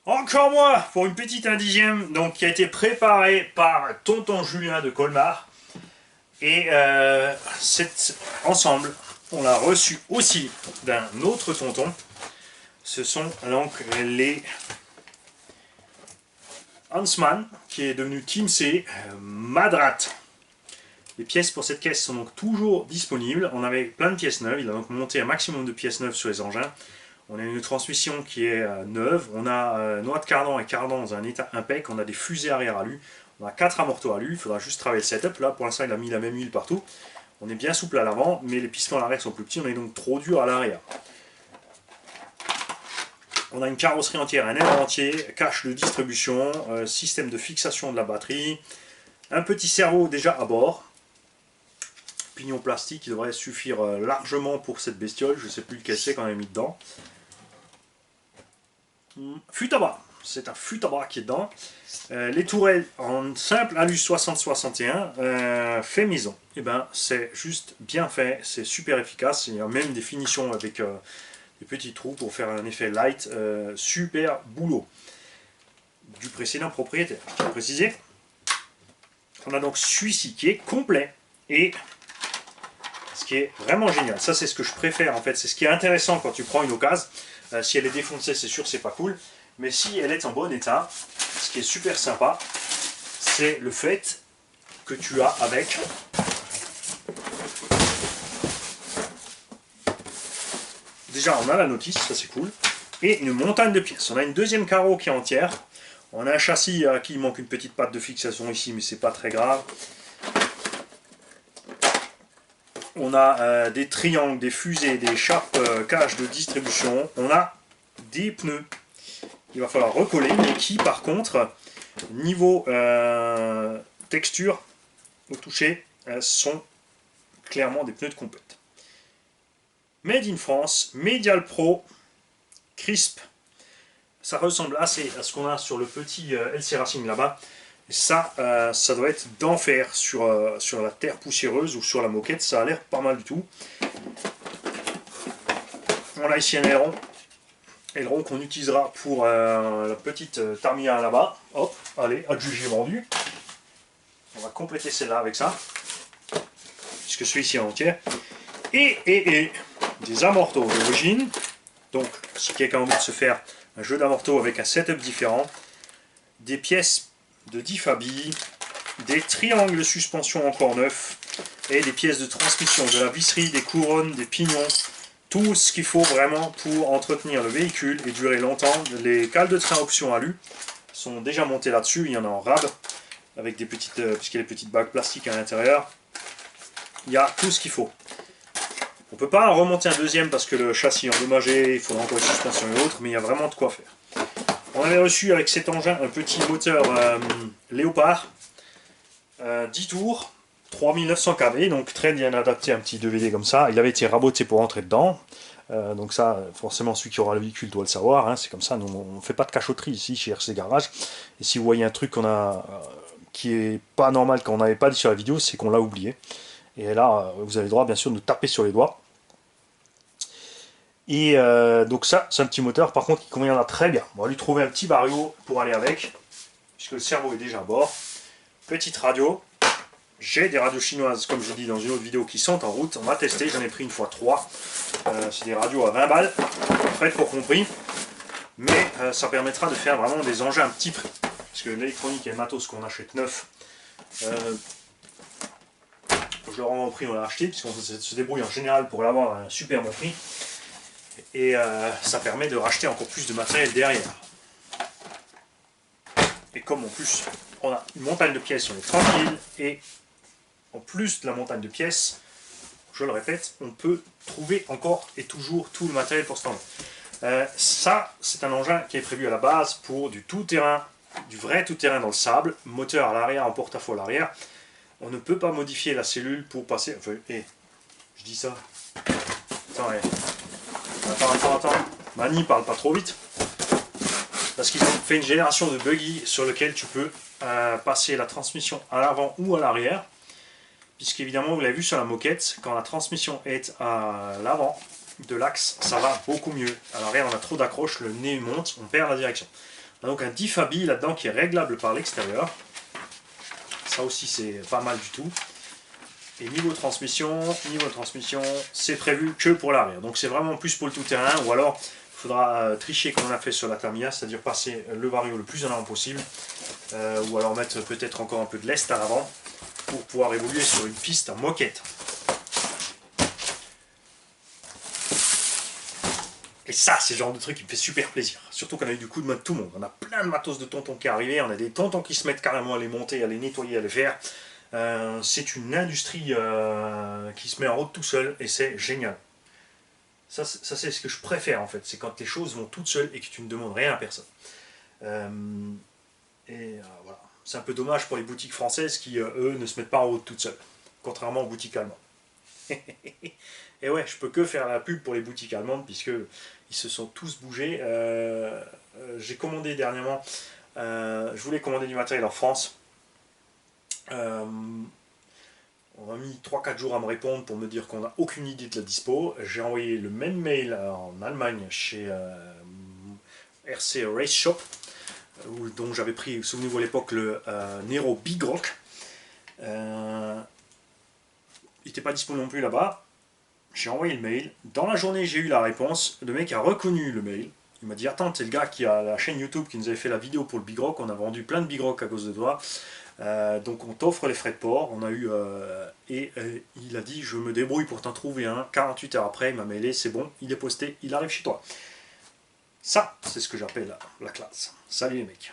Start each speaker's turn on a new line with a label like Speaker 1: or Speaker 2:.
Speaker 1: Encore moi pour une petite indigène donc, qui a été préparée par tonton Julien de Colmar. Et ensemble, on l'a reçu aussi d'un autre tonton. Ce sont donc les Huntsman, qui est devenu Team C, Madrat. Les pièces pour cette caisse sont donc toujours disponibles. On avait plein de pièces neuves. Il a donc monté un maximum de pièces neuves sur les engins. On a une transmission qui est neuve. On a noix de cardan et cardan dans un état impec. On a des fusées arrière alu. On a 4 amortos alu. Il faudra juste travailler le setup. Là, pour l'instant, il a mis la même huile partout. On est bien souple à l'avant, mais les pistons à l'arrière sont plus petits. On est donc trop dur à l'arrière. On a une carrosserie entière, un aile entier, cache de distribution, système de fixation de la batterie, un petit cerveau déjà à bord, pignon plastique qui devrait suffire largement pour cette bestiole, je ne sais plus lequel c'est qu'on a mis dedans. Fût à bas, c'est un fût à bas qui est dedans. Les tourelles en simple alu 60-61, fait maison. Et ben c'est juste bien fait, c'est super efficace, il y a même des finitions avec des petits trous pour faire un effet light, super boulot du précédent propriétaire. Je tiens à préciser. On a donc celui-ci qui est complet et ce qui est vraiment génial. Ça c'est ce que je préfère en fait, c'est ce qui est intéressant quand tu prends une occasion. Si elle est défoncée, c'est sûr c'est pas cool, mais si elle est en bon état, ce qui est super sympa, c'est le fait que tu as avec déjà on a la notice, ça c'est cool, et une montagne de pièces. On a une deuxième carreau qui est entière. On a un châssis à qui il manque une petite patte de fixation ici, mais c'est pas très grave. On a des triangles, des fusées, des charpes caches de distribution. On a des pneus qu'il va falloir recoller, mais qui par contre, niveau texture, au toucher, sont clairement des pneus de compète. Made in France, Medial Pro, Crisp. Ça ressemble assez à ce qu'on a sur le petit LC Racing là-bas. Et ça, ça doit être d'enfer sur la terre poussiéreuse ou sur la moquette. Ça a l'air pas mal du tout. On a ici un aileron. Aileron qu'on utilisera pour la petite Tamiya là-bas. Hop, allez, adjugé vendu. On va compléter celle-là avec ça. Puisque celui-ci est entier. Et des amortos d'origine. Donc, si quelqu'un a envie de se faire un jeu d'amortos avec un setup différent, des pièces de diff à billes, des triangles de suspension encore neufs, et des pièces de transmission, de la visserie, des couronnes, des pignons, tout ce qu'il faut vraiment pour entretenir le véhicule et durer longtemps. Les cales de train option alu sont déjà montées là-dessus, il y en a en rab, avec des petites, puisqu'il y a des petites bagues plastiques à l'intérieur. Il y a tout ce qu'il faut. On ne peut pas en remonter un deuxième parce que le châssis est endommagé, il faudra encore une suspension et autres, mais il y a vraiment de quoi faire. On avait reçu avec cet engin un petit moteur Léopard, 10 tours, 3900 kV, donc très bien adapté à un petit 2VD comme ça. Il avait été raboté pour entrer dedans, donc ça, forcément celui qui aura le véhicule doit le savoir, hein, c'est comme ça, nous on ne fait pas de cachotterie ici chez RC Garage. Et si vous voyez un truc qui est pas normal, qu'on n'avait pas dit sur la vidéo, c'est qu'on l'a oublié. Et là, vous avez le droit bien sûr de nous taper sur les doigts. Et donc ça, c'est un petit moteur par contre qui conviendra très bien. On va lui trouver un petit bario pour aller avec, puisque le cerveau est déjà à bord. Petite radio. J'ai des radios chinoises, comme je dis dans une autre vidéo, qui sont en route. On va tester, j'en ai pris une fois 3. C'est des radios à 20 balles, frais pour compris. Mais ça permettra de faire vraiment des engins à petit prix. Parce que l'électronique et le matos qu'on achète neuf, je le rends au prix, on l'a acheté, puisqu'on se débrouille en général pour l'avoir à un super bon prix. Et ça permet de racheter encore plus de matériel derrière. Et comme en plus on a une montagne de pièces, on est tranquille, et en plus de la montagne de pièces, je le répète, on peut trouver encore et toujours tout le matériel pour ce temps-là. Ça, c'est un engin qui est prévu à la base pour du tout-terrain, du vrai tout-terrain dans le sable, moteur à l'arrière, en porte-à-faux à l'arrière. On ne peut pas modifier la cellule pour passer... Enfin, je dis ça. Attends. Mani parle pas trop vite. Parce qu'ils ont fait une génération de buggy sur lequel tu peux passer la transmission à l'avant ou à l'arrière. Puisqu'évidemment, vous l'avez vu sur la moquette, quand la transmission est à l'avant de l'axe, ça va beaucoup mieux. À l'arrière, on a trop d'accroches, le nez monte, on perd la direction. On a donc un Diffabi là-dedans qui est réglable par l'extérieur. Ça aussi c'est pas mal du tout. Et niveau transmission, c'est prévu que pour l'arrière. Donc c'est vraiment plus pour le tout-terrain, ou alors il faudra tricher comme on a fait sur la Tamiya, c'est-à-dire passer le vario le plus en avant possible, ou alors mettre peut-être encore un peu de lest à l'avant pour pouvoir évoluer sur une piste en moquette. Et ça, c'est le genre de truc qui me fait super plaisir. Surtout qu'on a eu du coup de main de tout le monde. On a plein de matos de tontons qui arrivent, on a des tontons qui se mettent carrément à les monter, à les nettoyer, à les faire. C'est une industrie qui se met en route tout seul et c'est génial. Ça c'est ce que je préfère en fait, c'est quand les choses vont toutes seules et que tu ne demandes rien à personne. Voilà. C'est un peu dommage pour les boutiques françaises qui, eux, ne se mettent pas en route toutes seules, contrairement aux boutiques allemandes. Et ouais, je peux que faire la pub pour les boutiques allemandes puisque ils se sont tous bougés. J'ai commandé dernièrement, je voulais commander du matériel en France. On m'a mis 3-4 jours à me répondre pour me dire qu'on n'a aucune idée de la dispo. J'ai envoyé le même mail en Allemagne chez RC Race Shop, dont j'avais pris, souvenez-vous à l'époque, le Nero Big Rock. Il n'était pas disponible non plus là-bas. J'ai envoyé le mail. Dans la journée, j'ai eu la réponse. Le mec a reconnu le mail. Il m'a dit: attends, c'est le gars qui a la chaîne YouTube qui nous avait fait la vidéo pour le Big Rock. On a vendu plein de Big Rock à cause de toi. Donc on t'offre les frais de port. On a eu il a dit: je me débrouille pour t'en trouver un. 48 heures après, il m'a mailé, c'est bon, il est posté, il arrive chez toi. Ça, c'est ce que j'appelle la classe. Salut les mecs.